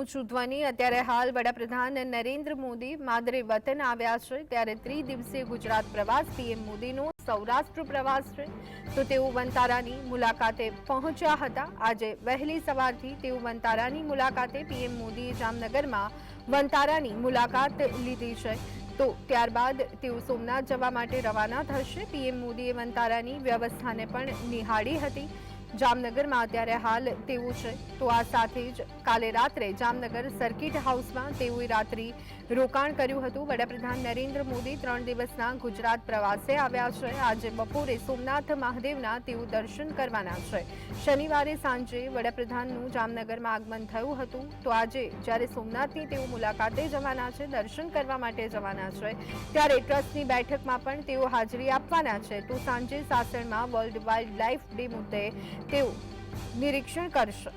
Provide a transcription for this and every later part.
ઊંચું ધ્વનિ અત્યારે હાલ વડાપ્રધાન નરેન્દ્ર મોદી માદરે વતન આવ્યા છે ત્યારે ત્રિદિવસીય ગુજરાત પ્રવાસ પીએમ મોદીનો સૌરાષ્ટ્ર પ્રવાસ છે તો તેઓ વનતારાની મુલાકાતે પહોંચ્યા હતા। આજે વહેલી સવારથી તેઓ વનતારાની મુલાકાતે પીએમ મોદીએ જામનગરમાં વનતારાની મુલાકાત લીધી છે તો ત્યારબાદ તેઓ સોમનાથ જવા માટે રવાના થશે। પીએમ મોદીએ વનતારાની વ્યવસ્થાને પણ નિહાળી હતી। જામનગરમાં અત્યારે હાલ તેઓ છે તો આ સાથે જ કાલે રાત્રે જામનગર સર્કિટ હાઉસમાં તેઓએ રાત્રિ રોકાણ કર્યું હતું। વડાપ્રધાન નરેન્દ્ર મોદી 3 દિવસના ગુજરાત પ્રવાસે આવ્યા છે। આજે બપોરે સોમનાથ મહાદેવના તેઓ દર્શન કરવાના છે। શનિવારે સાંજે વડાપ્રધાનનું જામનગરમાં આગમન થયું હતું તો આજે જ્યારે સોમનાથની તેઓ મુલાકાતે જવાના છે, દર્શન કરવા માટે જવાના છે, ત્યારે ટ્રસ્ટની બેઠકમાં પણ તેઓ હાજરી આપવાના છે તો સાંજે સાસણમાં વર્લ્ડ વાઇલ્ડ લાઇફ ડે મુદ્દે તેઓ નિરીક્ષણ કરશે।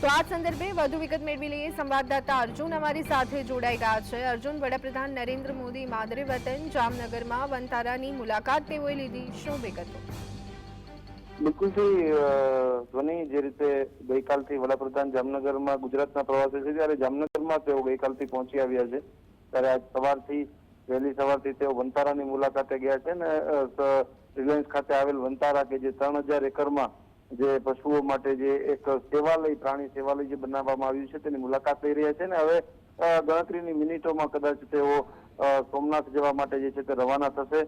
તો આ સંદર્ભે વધુ વિગત મેળવી લઈએ। સંવાદદાતા અર્જુન અમારી સાથે જોડાઈ ગયા છે। અર્જુન, વડાપ્રધાન નરેન્દ્ર મોદી માદરે વતન જામનગરમાં વનતારાની મુલાકાત તેઓએ લીધી, શું વિગતો? બિલકુલથી ધ્વનિ, જે રીતે ગઈકાલથી વડાપ્રધાન જામનગરમાં ગુજરાતના પ્રવાસે છે ત્યારે જામનગરમાં તેઓ ગઈકાલથી પહોંચી આવ્યા છે ત્યારે આજ સવારથી વહેલી સવારથી તેઓ વનતારાની મુલાકાતે ગયા છે ને રિલાયન્સ ખાતે આવેલ વનતારા કે જે 3000 એકરમાં જે પશુઓ માટે જે એક સેવાલય, પ્રાણી સેવાલય જે બનાવવામાં આવ્યું છે તેની મુલાકાત લઈ રહ્યા છે ને હવે ગણતરીની મિનિટોમાં કદાચ તેઓ સોમનાથ જવા માટે જે છે તે રવાના થશે।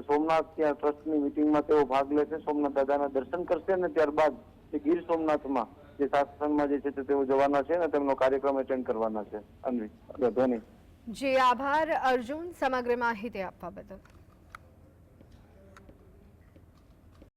સોમનાથ ત્યાં ટ્રસ્ટની મિટિંગમાં તેઓ ભાગ લેશે, સોમનાથ દાદાના દર્શન કરશે અને ત્યારબાદ ગીર સોમનાથમાં જે સાસણમાં જે છે તેઓ જવાના છે અને તેમનો કાર્યક્રમ એટેન્ડ કરવાના છે। અન્વી, ધોની જી આભાર અર્જુન સમગ્ર માહિતી આપવા બદલ।